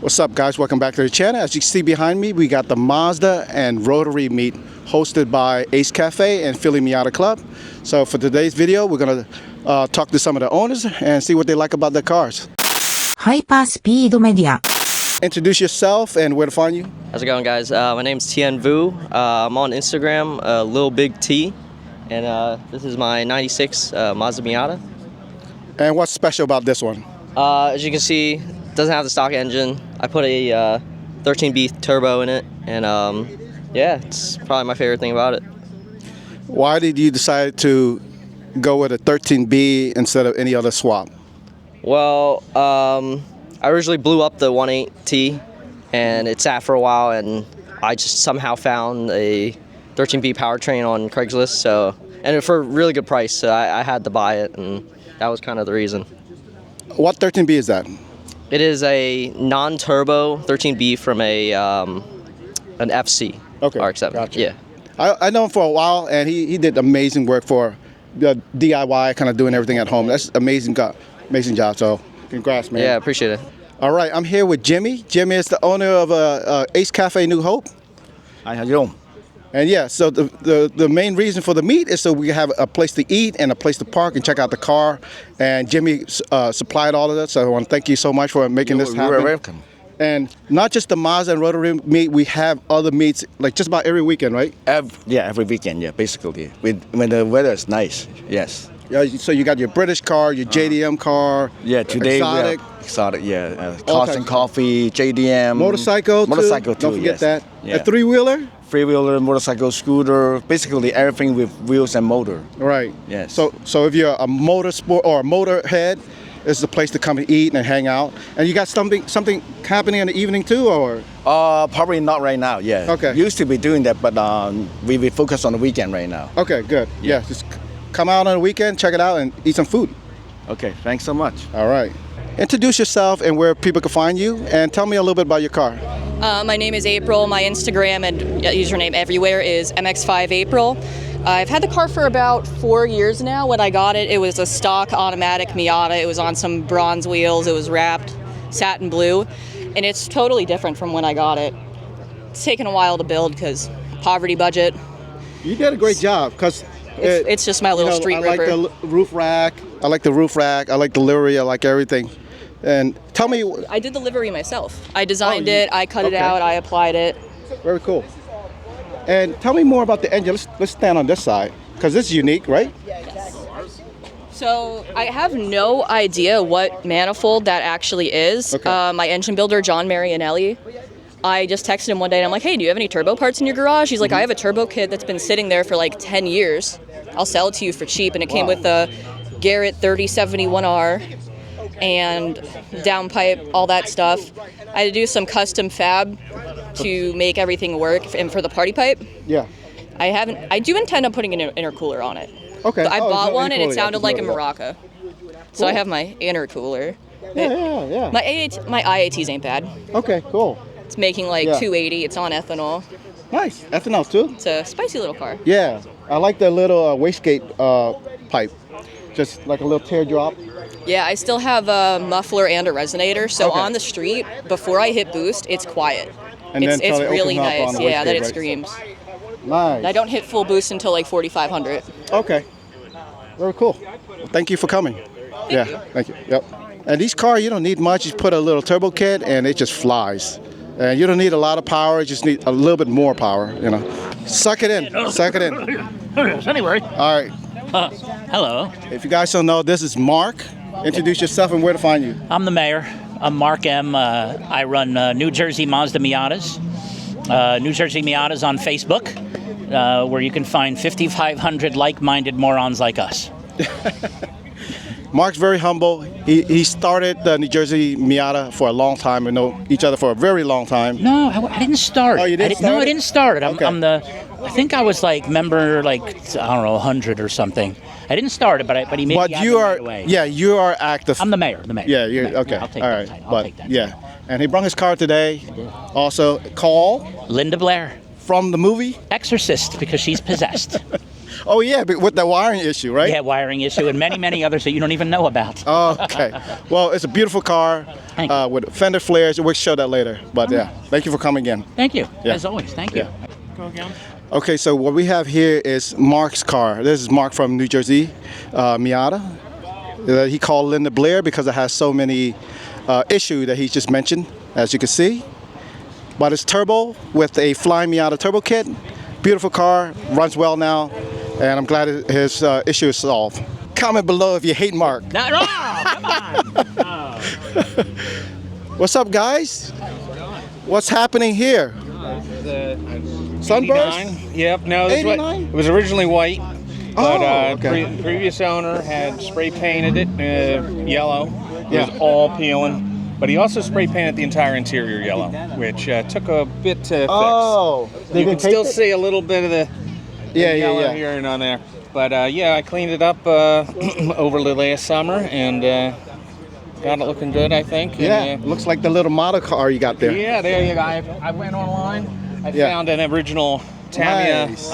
What's up, guys? Welcome back to the channel. As you can see behind me, we got the Mazda and Rotary meet hosted by Ace Cafe and Philly Miata Club. So for today's video, we're going to talk to some of the owners and see what they like about their cars. HyperSpeed Media. Introduce yourself and where to find you. How's it going, guys? My name's Tien Vu. I'm on Instagram, Lil Big T, and this is my 96 Mazda Miata. And what's special about this one? As you can see, it doesn't have the stock engine. I put a 13B turbo in it, and yeah, it's probably my favorite thing about it. Why did you decide to go with a 13B instead of any other swap? Well, I originally blew up the 1.8T, and it sat for a while, and I just somehow found a 13B powertrain on Craigslist, and for a really good price, so I had to buy it, and that was kind of the reason. What 13B is that? It is a non-turbo 13B from an FC RX-7. Gotcha. Yeah. I know him for a while, and he did amazing work for the DIY, kind of doing everything at home. That's amazing job. So congrats, man. Yeah, appreciate it. All right, I'm here with Jimmy. Jimmy is the owner of Ace Cafe New Hope. Hi, how you doing? And yeah, so the main reason for the meet is so we have a place to eat and a place to park and check out the car. And Jimmy supplied all of that, so I want to thank you so much for making this happen. You're welcome. And not just the Mazda and Rotary meet, we have other meets like just about every weekend, right? Every weekend, yeah, basically. When the weather is nice, yes. Yeah, so you got your British car, your JDM car. Yeah, today exotic. we have exotic, yeah. Cars and coffee, JDM. Motorcycle too. Don't forget that. Yeah. A three-wheeler? Three-wheeler, motorcycle, scooter, basically everything with wheels and motor. Right. Yes. So if you're a motorsport or a motorhead, this is a place to come and eat and hang out. And you got something happening in the evening too, or? Probably not right now, yeah. Okay. Used to be doing that, but we focus on the weekend right now. Okay, good. Yeah, just come out on the weekend, check it out, and eat some food. Okay, thanks so much. All right. Introduce yourself and where people can find you, and tell me a little bit about your car. My name is April. My Instagram and username everywhere is MX-5 April. I've had the car for about 4 years now. When I got it, it was a stock automatic Miata. It was on some bronze wheels. It was wrapped satin blue, and it's totally different from when I got it. It's taken a while to build because poverty budget. You did a great job because it's just my little street ripper. I like the roof rack. I like the livery. I like everything. And tell me, I did the livery myself. I designed it. I cut it out. I applied it. Very cool. And tell me more about the engine. Let's stand on this side because this is unique, right? Yes. So I have no idea what manifold that actually is. Okay. My engine builder, John Marianelli, I just texted him one day and I'm like, hey, do you have any turbo parts in your garage? He's like, I have a turbo kit that's been sitting there for like 10 years. I'll sell it to you for cheap. And it came with a Garrett 3071R and downpipe, all that stuff. I had to do some custom fab to make everything work, and for the party pipe. Yeah. I do intend on putting an intercooler on it. Okay. I bought one and it intercooler, sounded like a Maraca. So I have my intercooler. Yeah. My IATs ain't bad. Okay, cool. It's making like 280. It's on ethanol. Nice. Ethanol too? It's a spicy little car. Yeah. I like the little wastegate pipe. Just like a little teardrop. Yeah, I still have a muffler and a resonator. So on the street, before I hit boost, it's quiet. And it's then really nice. Yeah, that it right? screams. Nice. I don't hit full boost until like 4,500. Okay. Very cool. Well, thank you for coming. Thank you. Thank you. Yep. And these cars, you don't need much. You put a little turbo kit and it just flies. And you don't need a lot of power. You just need a little bit more power, you know. Suck it in. Suck it in. Anyway. All right. Hello. If you guys don't know, this is Mark. Introduce yourself and where to find you. I'm the mayor. I'm Mark M. I run New Jersey Mazda Miatas. New Jersey Miatas on Facebook, where you can find 5,500 like-minded morons like us. Mark's very humble. He started the New Jersey Miata for a long time. We know each other for a very long time. No, I didn't start. Oh, you didn't start No, it? I didn't start it. Okay. I think I was like member, I don't know, 100 or something. I didn't start it, but he made me you are, right away. yeah, you are active. I'm the mayor. Yeah, you're The mayor. okay. Yeah, I'll take all that right, title. I'll but take that. yeah, and he brought his car today. Also, call Linda Blair, from the movie Exorcist, because she's possessed. Oh yeah, but with the wiring issue, right? Yeah, wiring issue and many others that you don't even know about. Oh, okay. Well, it's a beautiful car Thank you. with fender flares. We'll show that later. But yeah, thank you for coming in. Thank you. Yeah. As always, thank you. Okay, so what we have here is Mark's car. This is Mark from New Jersey, Miata. He called Linda Blair because it has so many issues that he just mentioned, as you can see. But it's turbo with a Flying Miata turbo kit. Beautiful car, runs well now, and I'm glad his issue is solved. Comment below if you hate Mark. Not wrong. Come on. What's up, guys? What's happening here? Sunburst? 89. Yep. No, this 89? it was originally white, but okay. previous owner had spray painted it yellow. It Yeah. was all peeling. But he also spray painted the entire interior yellow, which took a bit to fix. Oh, they You can didn't tape still it? see a little bit of the yellow here and on there. But yeah, I cleaned it up over the last summer and got it looking good, I think. Yeah, And, looks like the little model car you got there. yeah, there you go. I went online. I Yeah. found an original Tamiya Nice.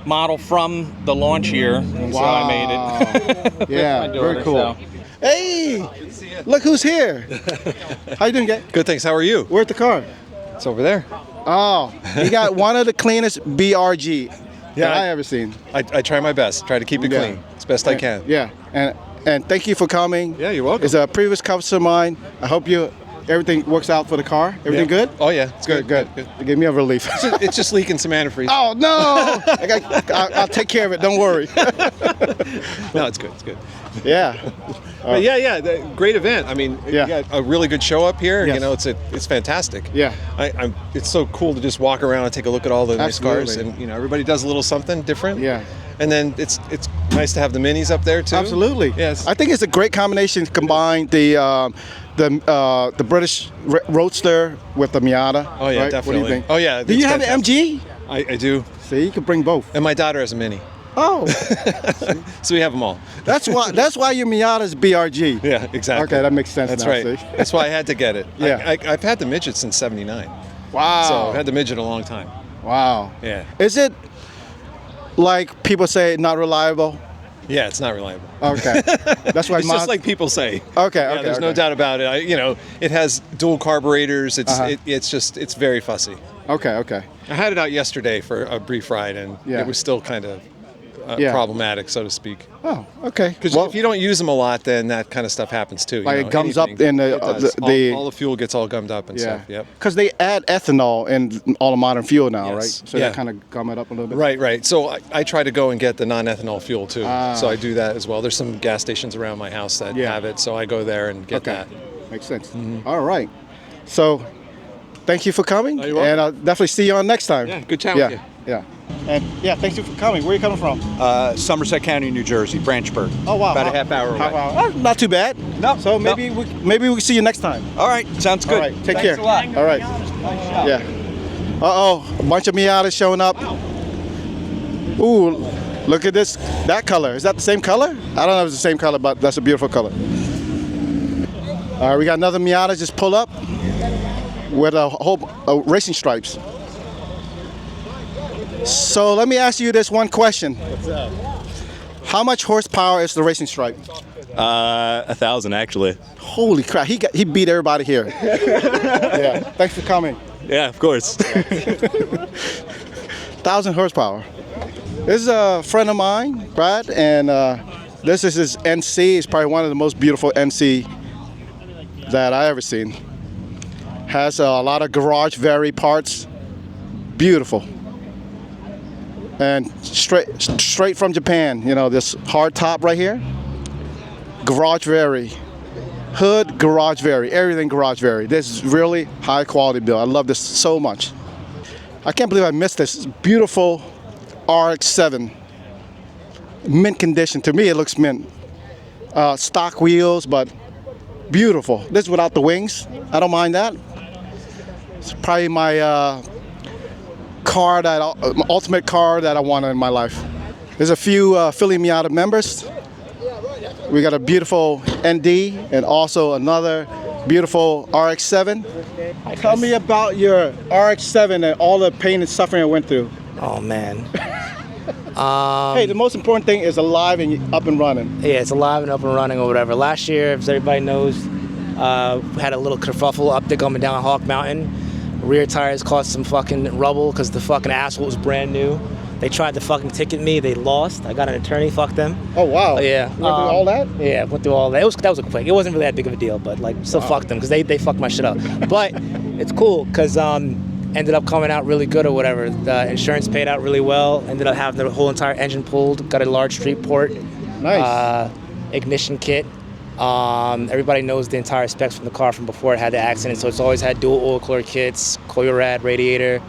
model from the launch year, and so I made it. With Yeah, my daughter, very cool. so. Hey, look who's here. How you doing, guys? Good, thanks. How are you? Where's the car? It's over there. Oh, you got one of the cleanest BRG that I I- ever seen. I try my best. Try to keep it Yeah. clean as best I can. Yeah, and thank you for coming. Yeah, you're welcome. It's a previous customer of mine. I hope everything works out for the car. Everything Yeah. good? Oh yeah, it's good. Good. It gave me a relief. It's just leaking some antifreeze. Oh no! I'll take care of it. Don't worry. No, it's good. It's good. Yeah. But yeah, great event. I mean, Yeah. you got a really good show up here. Yes. You know, it's fantastic. Yeah. It's so cool to just walk around and take a look at all the nice cars, Absolutely. and you know, everybody does a little something different. Yeah. And then it's nice to have the minis up there too. Absolutely. Yes. I think it's a great combination to combine the British Roadster with the Miata. Oh yeah, right? definitely. What do you think? Oh yeah. Do you it's have an fantastic. MG? I do. See, you can bring both. And my daughter has a mini, Oh, so we have them all. that's why your Miata's BRG. Yeah, exactly. Okay, that makes sense. That's now, right. see? That's why I had to get it. Yeah. I've had the midget since '79, Wow. so I've had the midget a long time. Wow. Yeah. Is it like people say not reliable? Yeah, it's not reliable. Okay. That's why It's just like people say. Okay. Yeah, Okay. there's no okay. doubt about it. It has dual carburetors. Uh-huh. It's very fussy. Okay. Okay. I had it out yesterday for a brief ride, and Yeah. it was still kind of Yeah. problematic, so to speak. Oh. Okay. Because Well, if you don't use them a lot, then that kind of stuff happens too. Like it gums up anything. in the- It does. the- all the fuel gets all gummed up and yeah. stuff. Yep. Because they add ethanol in all the modern fuel now, Yes. right? So Yeah. they kind of gum it up a little bit. Right. So I try to go and get the non-ethanol fuel too. Ah. So I do that as well. There's some gas stations around my house that Yeah. have it, so I go there and get Okay. that. Mm-hmm. Makes sense. All right. So, thank you for coming, Oh, you're welcome. and I'll definitely see you on next time. Yeah, good chatting yeah. with you. Yeah. And yeah, thanks you for coming. Where are you coming from? Somerset County, New Jersey, Branchburg. Oh wow. About a half hour away. Not too bad. No, So no. maybe we can see you next time. All right, sounds good. All right. Take Thanks care. a lot. All right. Yeah. Uh-oh, a bunch of Miatas showing up. Ooh, look at this. That color. Is that the same color? I don't know if it's the same color, but that's a beautiful color. All right, we got another Miata just pull up with a whole racing stripes. So let me ask you this one question. What's up? How much horsepower is the racing stripe? 1,000 actually. Holy crap, he beat everybody here. Yeah, thanks for coming. Yeah, of course. 1,000 horsepower. This is a friend of mine, Brad, and this is his NC. It's probably one of the most beautiful NC that I ever seen. Has a lot of garage very parts. Beautiful. And straight from Japan. You know, this hard top right here. Garage very. Hood, garage very. Everything garage very. This is really high quality build. I love this so much. I can't believe I missed this. It's beautiful RX-7. Mint condition. To me, it looks mint. Stock wheels, but beautiful. This is without the wings. I don't mind that. It's probably my ultimate car that I wanted in my life. There's a few Philly Miata members. We got a beautiful ND and also another beautiful RX-7. Tell me about your RX-7 and all the pain and suffering I went through. Oh man. Hey, the most important thing is alive and up and running. Yeah, it's alive and up and running or whatever. Last year, as everybody knows, we had a little kerfuffle up there coming down Hawk Mountain. Rear tires caused some fucking rubble because the fucking asphalt was brand new. They tried to fucking ticket me. They lost. I got an attorney. Fuck them. Oh wow. Yeah. Went through all that? Yeah, went through all that. That was a quick. It wasn't really that big of a deal, but like still fuck them because they fucked my shit up. But it's cool because ended up coming out really good or whatever. The insurance paid out really well. Ended up having the whole entire engine pulled. Got a large street port. Nice. Ignition kit. Everybody knows the entire specs from the car from before it had the accident, so it's always had dual oil cooler kits, Coil-Rad radiator.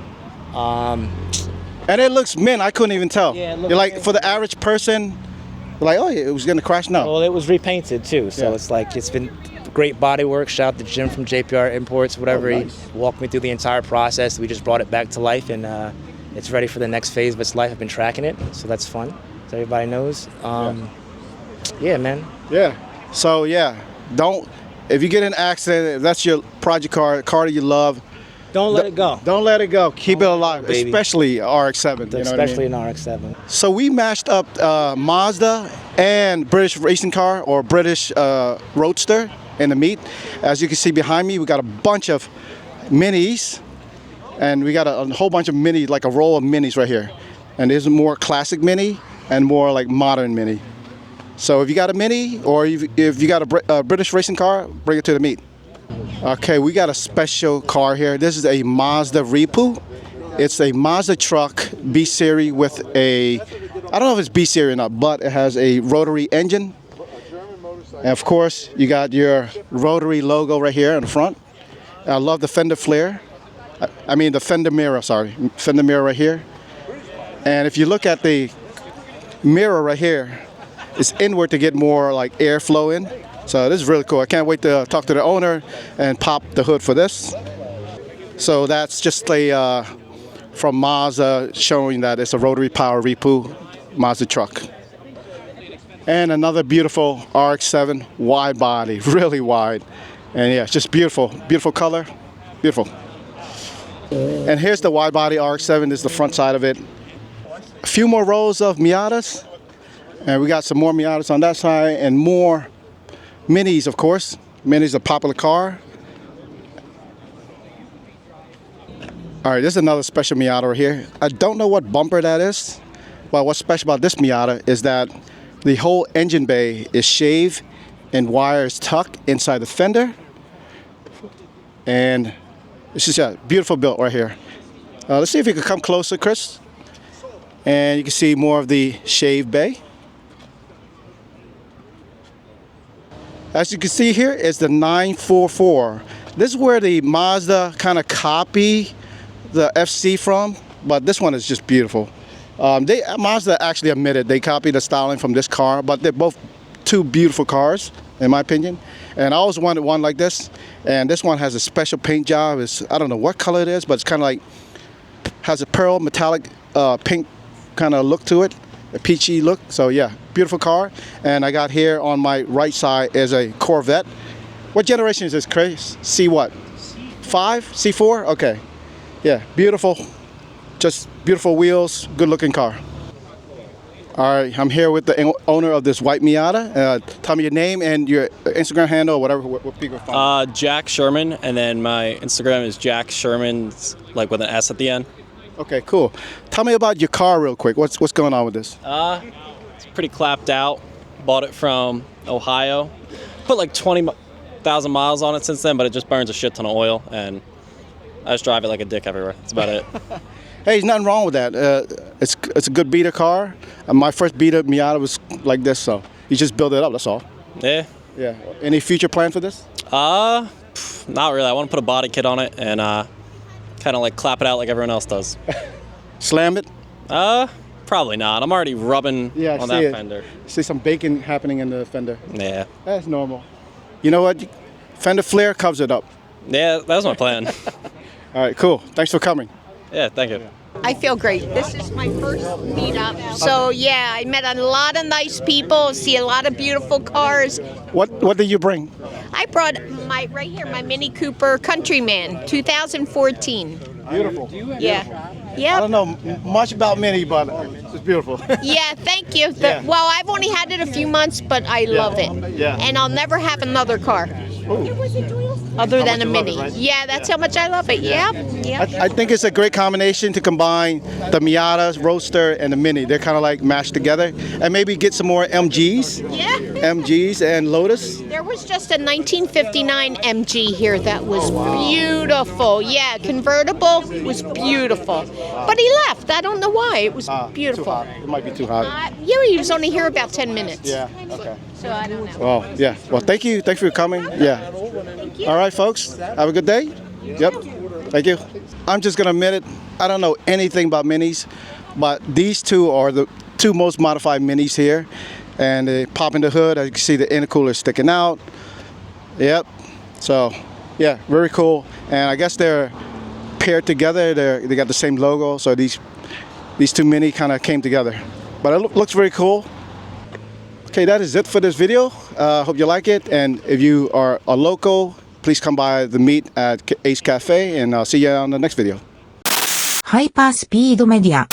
And it looks mint. I couldn't even tell. Yeah, it You're like, for the average person, like, oh, yeah, it was gonna crash now. Well, it was repainted too, so Yeah. it's like it's been great body work. Shout out to Jim from JPR Imports, whatever. Oh, nice. He walked me through the entire process. We just brought it back to life, and it's ready for the next phase of its life. I've been tracking it, so that's fun. So everybody knows. Yeah, man. Yeah. So yeah, if you get in an accident, if that's your project car, a car that you love, Don't let it go. don't let it go. Keep it alive, baby. especially RX-7. You know what I Especially mean? an RX-7. So we mashed up Mazda and British racing car or British roadster in the meet. As you can see behind me, we got a bunch of minis, and we got a whole bunch of minis, like a row of minis right here. And there's a more classic mini and more like modern mini. So if you got a mini or if you got a British racing car, bring it to the meet. Okay, we got a special car here. This is a Mazda Repu. It's a Mazda truck B series with I don't know if it's B series or not, but it has a rotary engine. And of course, you got your rotary logo right here in the front. I love the fender flare. I mean the fender mirror, sorry. Fender mirror right here. And if you look at the mirror right here, it's inward to get more like airflow in. So this is really cool. I can't wait to talk to the owner and pop the hood for this. So that's just from Mazda showing that it's a rotary power Repu Mazda truck. And another beautiful RX-7 wide body, really wide. And yeah, it's just beautiful, beautiful color, beautiful. And here's the wide body RX-7, this is the front side of it. A few more rows of Miatas. And we got some more Miatas on that side and more Minis, of course. Minis, a popular car. All right, this is another special Miata right here. I don't know what bumper that is, but what's special about this Miata is that the whole engine bay is shaved and wires tucked inside the fender. And it's just a beautiful build right here. Let's see if you can come closer, Chris. And you can see more of the shaved bay. As you can see here, it's the 944. This is where the Mazda kind of copy the FC from, but this one is just beautiful. Mazda actually admitted they copied the styling from this car, but they're both two beautiful cars, in my opinion. And I always wanted one like this, and this one has a special paint job. I don't know what color it is, but it's kind of like, has a pearl metallic pink kind of look to it, a peachy look. So yeah, beautiful car. And I got here on my right side is a Corvette. What generation is this, Chris? C what? C5? C4? Okay. Yeah, beautiful. Just beautiful wheels, good looking car. All right, I'm here with the owner of this white Miata. Tell me your name and your Instagram handle or whatever, what people find. Jack Sherman, and then my Instagram is Jack Sherman, like with an S at the end. Okay, cool. Tell me about your car real quick. What's going on with this? It's pretty clapped out. Bought it from Ohio. Put like 20,000 miles on it since then, but it just burns a shit ton of oil, and I just drive it like a dick everywhere. That's about it. Hey, there's nothing wrong with that. It's a good beater car. My first beater Miata was like this, so you just build it up, that's all. Yeah. Yeah. Any future plan for this? Not really. I want to put a body kit on it and kind of like clap it out like everyone else does. Slam it? Probably not. I'm already rubbing on that fender. See some baking happening in the fender. Yeah. That's normal. You know what? Fender flare covers it up. Yeah, that was my plan. All right, cool. Thanks for coming. Yeah, thank you. I feel great. This is my first meetup. So yeah, I met a lot of nice people, see a lot of beautiful cars. What did you bring? I brought my Mini Cooper Countryman, 2014. Beautiful. Yeah. Yep. don't know much about Mini, but it's beautiful. Yeah, thank you. Yeah. Well, I've only had it a few months, but I love it. Yeah. And I'll never have another car. Other than a much you Mini. love it, right? Yeah, that's how much I love it. Yeah. Yeah. I think it's a great combination to combine the Miata, Roadster, and the Mini. They're kind of like mashed together. And maybe get some more MGs. Yeah. MGs and Lotus. There was just a 1959 MG here that was beautiful. Yeah, convertible was beautiful. But he left. I don't know why. It was beautiful. Too hot. It might be too hot. Yeah, he was only here about 10 minutes. Yeah, okay. So I don't know. Well, yeah. Well, thank you. Thanks for coming. Yeah. All right, folks. Have a good day. Yep. Thank you. I'm just going to admit it. I don't know anything about Minis, but these two are the two most modified Minis here. And they pop in the hood. As you can see, the intercooler sticking out. Yep. So, yeah, very cool. And I guess they're paired together. They got the same logo. So these two Mini kind of came together. But it looks very cool. Okay, that is it for this video. Hope you like it. And if you are a local, please come by the meet at Ace Cafe, and I'll see you on the next video. ハイパースピードメディア